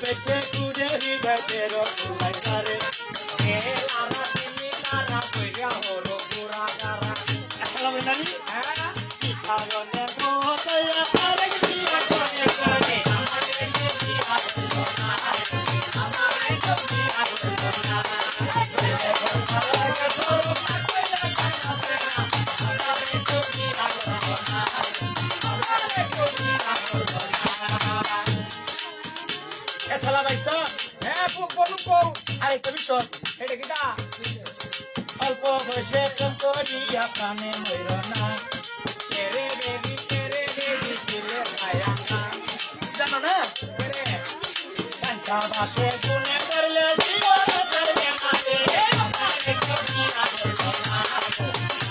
বেঁচে উড়ে হৃদয়ের উড়াইতারে এ লারা দিলি লারা কইরা হলো পুরা গারা আসসালামু আলাইকুম হ্যাঁ কি কারণে বহতয়া আরেক দিয়া করে করে আমারে কি আসলো না আমারে কি আসলো না Salam Aisa, pupo, are permission. Hede kita. Alpo bose kantoriya prane moirona. Tere devi chile ayana. Jano na? Tere. Kancha base gune karle jivan karle mate. Amare kobi akolona.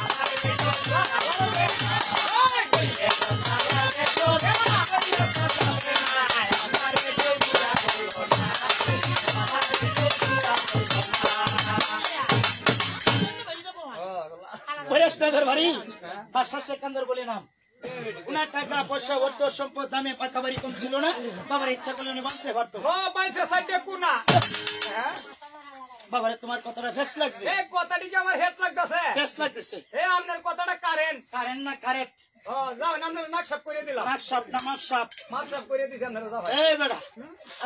Amare kobi akolona. Ay, koye kotala shode amare kotala. Sekandar বলে নাম উনার টাকা পয়সা অর্থ সম্পদ দামে পাকাবাড়ি কম ছিল না বাবার ইচ্ছা করলে বাঁচতে পারতো বাবারে তোমার কথাটা ফেস লাগছে কথাটি যে আমার হেড লাগতেছে ফেস লাগতেছে আপনার কথাটা কারেন্ট না কারেক্ট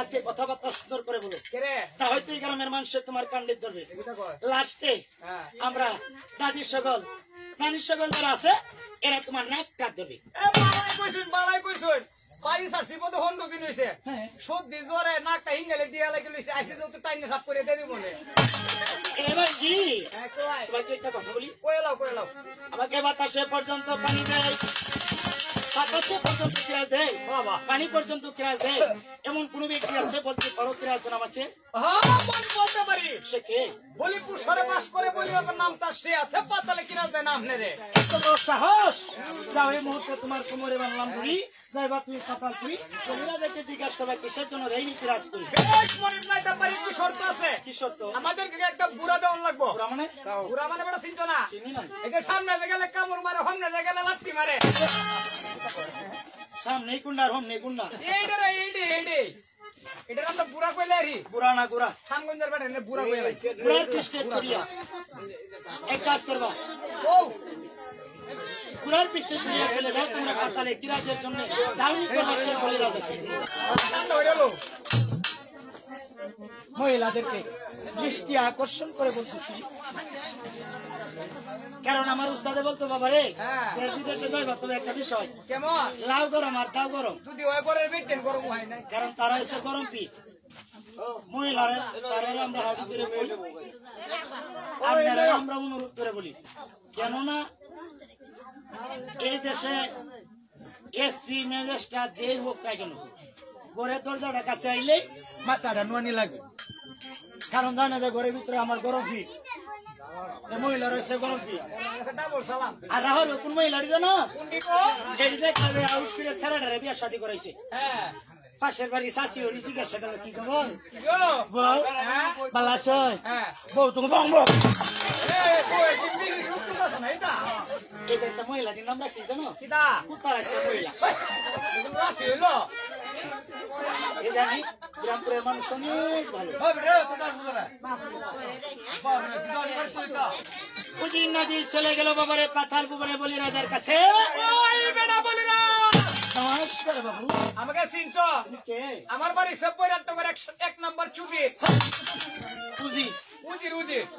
আজকে কথাবার্তা সুন্দর করে বলো তা হয়তো এই গ্রামের মানুষের তোমার কাণ্ডে ধরবে লাস্টে আমরা দাদি সকল নানি সকল যারা আছে এরা তোমার নাক কাট দেবে সত্যি জোরে নাকটা হিঙ্গেলে দিয়া লাগে আইসি যত টাইনে সাফ করে দেবে বলে তোমাকে একটা কথা বলি কইলাও আমাকে বাতাসে পর্যন্ত পানি দেয় বাতাসে পর্যন্ত কিরাজ দেয় বাবা পানি পর্যন্ত কিরাজ দেয় এমন কোন ব্যক্তি আছে বলতে পারো কিরাজ আমাকে বলতে পারি সে কে বলিপুর সরে বাস করে বলি নাম তার সে আছে পাতালে কিরাজ দেয় নাম নেরে সাহস যাও এই মুহূর্তে তোমার কোমরে বাংলাম বুড়ি যাইবা তুমি পাতাল তুই তোমরা দেখে জিজ্ঞাসা করবা কিসের জন্য দেয়নি কিরাজ করি বেশ মনে যাইতে পারি কি শর্ত আছে কি শর্ত আমাদেরকে একটা বুড়া দেওয়ান লাগবো বুড়া মানে বড় চিন্তা না চিনি না এই যে সামনে গেলে কামড় মারে সামনে গেলে লাত্তি মারে সামনে কুন্ডার হোম নেই কুন্ডা এইডে এটা আমরা বুড়া কইলে আরি বুড়া না গুড়া সামগঞ্জের বাড়ি না বুড়া কইলে বুড়ার কৃষ্ণের চড়িয়া এক কাজ করবা ও বুড়ার পৃষ্ঠে চড়িয়া চলে যাও তোমরা পাতালে কিরাজের জন্য দাউনি করবে সে বলে রাজা মহিলাদেরকে দৃষ্টি আকর্ষণ করে বলতেছি কারণ আমার উস্তাদে বলতো বাবা রে দেশ বিদেশে যাইবা তবে একটা বিষয় কেমন লাউ গরম আর তাও গরম যদি ওই পরে বেটেন গরম হয় না কারণ তারা এসে গরম পিঠ মহিলারা তারা আমরা হাউডি করে বলি আমরা অনুরোধ করে বলি কেননা এই দেশে এসপি ম্যাজিস্ট্রেট যে হোক না কেন ঘরে দরজাটা কাছে আইলেই মাথাটা নোয়ানি লাগবে কারণ জানে যে ঘরের ভিতরে আমার গরম পিঠ মহিলা রয়েছে গরম পিঠ আর রাহুল কোন মহিলাটি জানো এই যে খাবে আউস করে ছেলেটারে বিয়ে শাদী করাইছে পাশের বাড়ি শাশি হরি জিজ্ঞাসা করলে কি খবর বউ ভালো আছো বউ তুমি বউ এটা একটা মহিলাটির নাম রাখছিস জানো কুত্তার আসছে মহিলা এই জানি গ্রামপুরের মানুষ অনেক ভালো উজির নাজির চলে গেল বাবারে পাথাল বুবরে বলি রাজার কাছে নমস্কার বাবু আমাকে চিনছো আমার বাড়ি সব এক নম্বর চুদি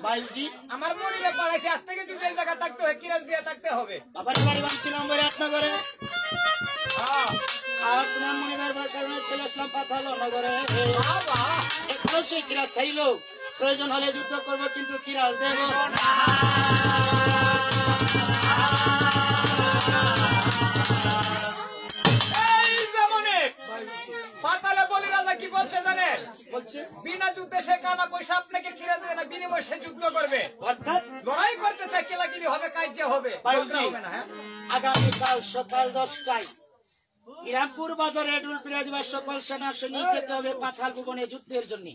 ভাইজি আমার মরিলে পাড়াইছে আজ থেকে যদি এই জায়গা থাকতে হয় কিরাজ দিয়ে থাকতে হবে বাবার বাড়ি বানছিলাম রাজনগরে আর তোমার মনিবার ভাই কারণে চলে আসলাম পাথাল নগরে একটু সে কিরাজ চাইলো প্রয়োজন হলে যুদ্ধ করবো কিন্তু কিরাজ দেব না পাতালে বলি রাজা কি বলতে জানে বলছে বিনা যুদ্ধে সে কানা পয়সা আপনাকে কিনে দেবে না বিনিময়ে সে যুদ্ধ করবে অর্থাৎ লড়াই করতে চাই কেলাকিলি হবে কাজ হবে আগামীকাল সকাল 10টায় ইরামপুর বাজারে ডুলপিড়া দিবস সকল সেনা সৈনিক যেতে হবে পাথাল ভুবনে যুদ্ধের জন্য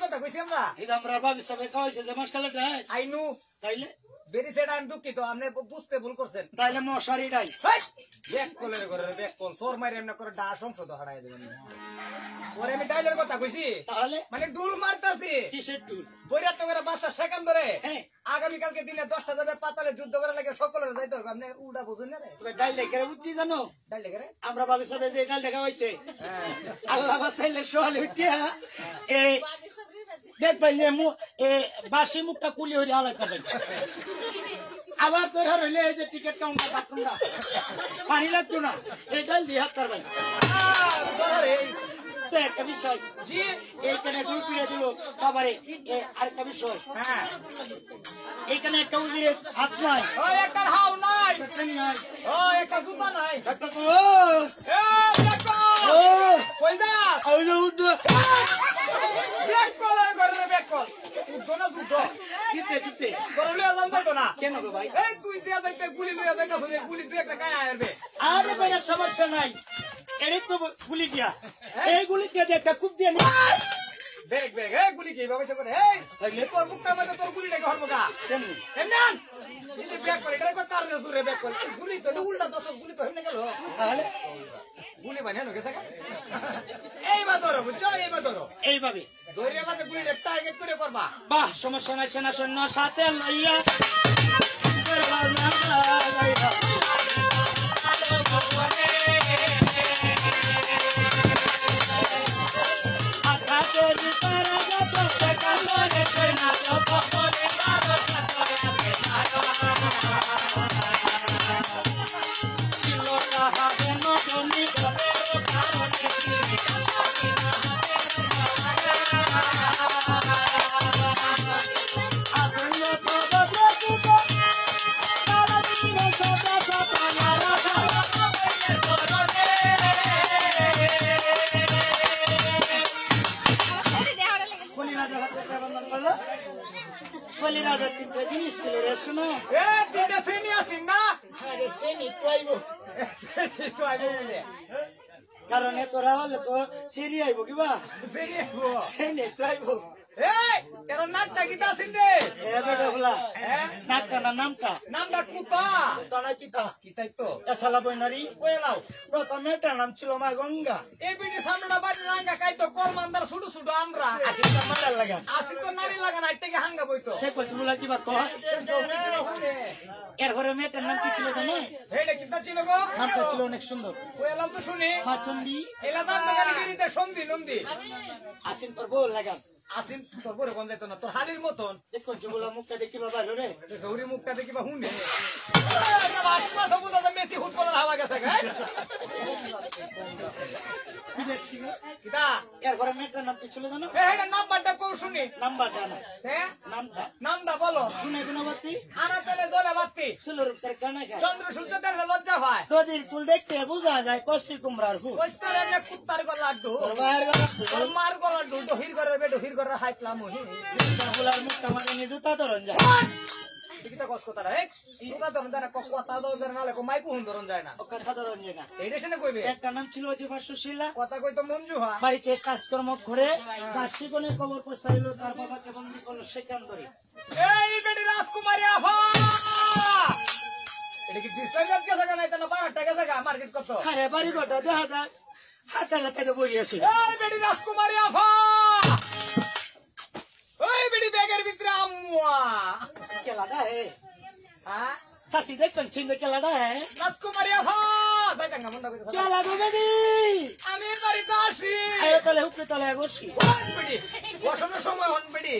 কথা কইছি আমরা ভাবি সবাই খাওয়াইছে যে মাসকালে আইনু তাইলে বেরি সেটা আমি দুঃখিত আপনি বুঝতে ভুল করছেন তাইলে মশারিটাই ব্যাক কলের ঘরে ব্যাক কল সোর মারি এমনি করে ডা সংসদ হারাই দেবেন ওরে আমি ডাইলের কথা কইছি তাহলে মানে ডুল মারতাছি কিসের টুল বৈরাত করে বাসা সেকেন্ড ধরে হ্যাঁ আগামী কালকে দিনে 10টা যাবে পাতালে যুদ্ধ করা লাগে সকলের যাইতে হবে আপনি উল্টা বুঝুন না রে তুমি ডাইল লেখে বুঝছি জানো ডাইলে করে আমরা ভাবি সবে যে ডাইল লেখা হয়েছে আল্লাহ বাসাইলে সোয়াল উঠিয়া এই দেখবেন যে বাসি মুখটা কুলি হইলে আলাদা পাবেন আবার তোর হইলে এই যে টিকিট কাউন্টার বাথরুমটা পানি লাগতো না এই ডাইল দিয়ে হাত পারবেন তো একটা বিষয় জি এইখানে দুই পিড়ে দিল বাবারে আরেকটা বিষয় হ্যাঁ এইখানে একটা উজিরে হাত নাই ওই একটা হাও নাই নাই ওই একটা জুতা নাই একটা এ দেখো ও কই যা ওই যে উদ্দ ব্যাক কলের ঘরে ব্যাক কল যুদ্ধ না যুদ্ধ জিতে জিতে ঘরে লইয়া যাও যাইতো না কেন গো ভাই এই তুই দিয়া যাইতে গুলি লইয়া যাইতা গুলি দুই একটা গায়ে আইবে আরে ভাই সমস্যা নাই এর তো গুলি দিয়া এই গুলি দিয়ে একটা কুপ দিয়ে নি বেগ বেগ এই গুলি কি ব্যবস্থা করে এই তাইলে তোর মুখটার মধ্যে তোর গুলি নাকি হরমগা কেমনি এমনান এই ব্যাক করে এটা কত কারণে জুরে ব্যাক করে গুলি তো উল্টা 10 গুলি তো হেমনে গেল তাহলে গুলি বানিয়ে নকে থাকা এই বাদরো বুঝছো এই বাদরো এইভাবে দৈরে মধ্যে গুলি টার্গেট করে করবা বাহ সমস্যা নাই সেনা সৈন্য সাথে লইয়া আকাশের তারা যত কালো রে না তত করে মারো ছিল সাহাবে নজনি করে কারণে আসন্ন তব প্রতুত তারা দিনে সদা সদা মারা রাজার তিনটা জিনিস ছিল রে শোনো এ তিনটা ফেনি আসিন না আরে সেনি তো আইব তো আইবো বলে কারণ তোরা হলে তো সেরি আইব কিবা ফেনি আইবো সেনি তো আইব এই এরা নাটটা কিতা আসিন রে এ বেটা বলা হ্যাঁ নাটটা না নামটা নামটা কুতা তো না কিতা কিতাই তো এসালা বইনারি কই লাও প্রথমে এটা নাম ছিল মা গঙ্গা এই বিটি সামনেটা বাড়ি রাঙ্গা কাইতো কলমান্দার সুডু সুডু আমরা আসিল মালার লাগা আসিন তো নারী লাগা না থেকে হাঙ্গা বইতো সে কইছিল কিবা কয় এর ঘরে মেয়েটার নাম কি ছিল জানে এইটা কিতা ছিল গো নামটা ছিল অনেক সুন্দর কই এলাম তো শুনি ফাচন্ডি এলা দাম টাকা গিরিতে সন্ধি নন্দি আসিন তোর বউ লাগাম আসিন তোর বড় কোন যাইতো না তোর হালির মতন দেখো বলা মুখটা দেখি বাবা রে গৌরী মুখটা দেখিবা হুনে আশমা সবুদা মেসি ফুটবলার হাওয়া গেছে গায় কিতা এর ঘরে মেয়েটার নাম কি ছিল জানো এইটা নাম্বারটা কও শুনি নাম্বারটা না হ্যাঁ নামটা নামটা বলো গুনে গুণবতী আনা তেলে জলে বাতি ষোলো রূপের কানা খায় চন্দ্র সূর্য তেলে লজ্জা হয় তোদের ফুল দেখতে বোঝা যায় কষি কুমড়ার ফুল কইস্তারে নে কুত্তার গলা ডু বাইরের গলা তোর মার গলা ডু ডহির করে বে ডহির করে হাইতলাম ওহি ফুলার মুখটা মানে জুতা ধরন যায় কিতা কস কথা রে জুতা ধরন যায় না কথা ধরন না লে কো মাইকু হুন ধরন যায় না ও কথা ধরন যায় না এইটা শুনে কইবে একটা নাম ছিল অজিফা সুশীলা কথা কই তো মঞ্জু হা বাড়িতে কাজকর্ম করে তার শিকনে খবর পৌঁছাইলো তার বাবাকে বন্দি করলো সেখান ধরে এই বেটি রাজকুমারী আফা এটা কি ডিস্ট্রিক্ট গেছে না এটা না 12 টাকা জায়গা মার্কেট কত আরে বাড়ি গোটা দেখা যাক হাতে হাতে বই আছে এই বেটি রাজকুমারী আফা ওই বেটি ব্যাগের ভিতরে আম্মা কেলাডা হে হ্যাঁ সাসি দেখছেন চিন্তা কেলাডা হে রাজকুমারী আফা যাই জাঙ্গা মুন্ডা কইতে কেলা গো বেডি আমি বাড়িতে আসি আয় তলে হুকে তলে বসি ওই বেটি বসানোর সময় হন বেটি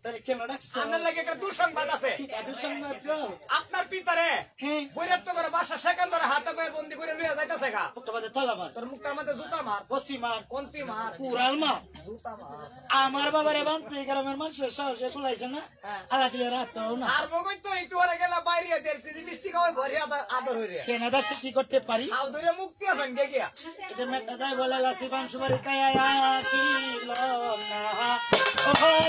তাহলে কেন ডাকছ আপনার লাগে একটা দুঃসংবাদ আছে কি দাদু সংবাদ দাও আপনার পিতারে হ্যাঁ বৈরাত্য করে বাসা সেখান ধরে হাতে পায়ে বন্দি করে লইয়া যাইতাছে গা ওটা বাদে তলাবার তোর মুখটার মধ্যে জুতা মার বসি মার কোনটি মার কুরাল মার জুতা মার আমার বাবারে বানতে গ্রামের মানুষের সাহসে কুলাইছে না আলা দিলে রাত না আর বগই তো একটু পরে গেলা বাইরে দেড় মিষ্টি খাওয়াই ভরি আদর হইরে কেনাদার সে কি করতে পারি আও ধরে মুক্তি হবেন গে গিয়া এটা মেটা দাই বলে লাসি বান সুবারি কায়া আসিল না ও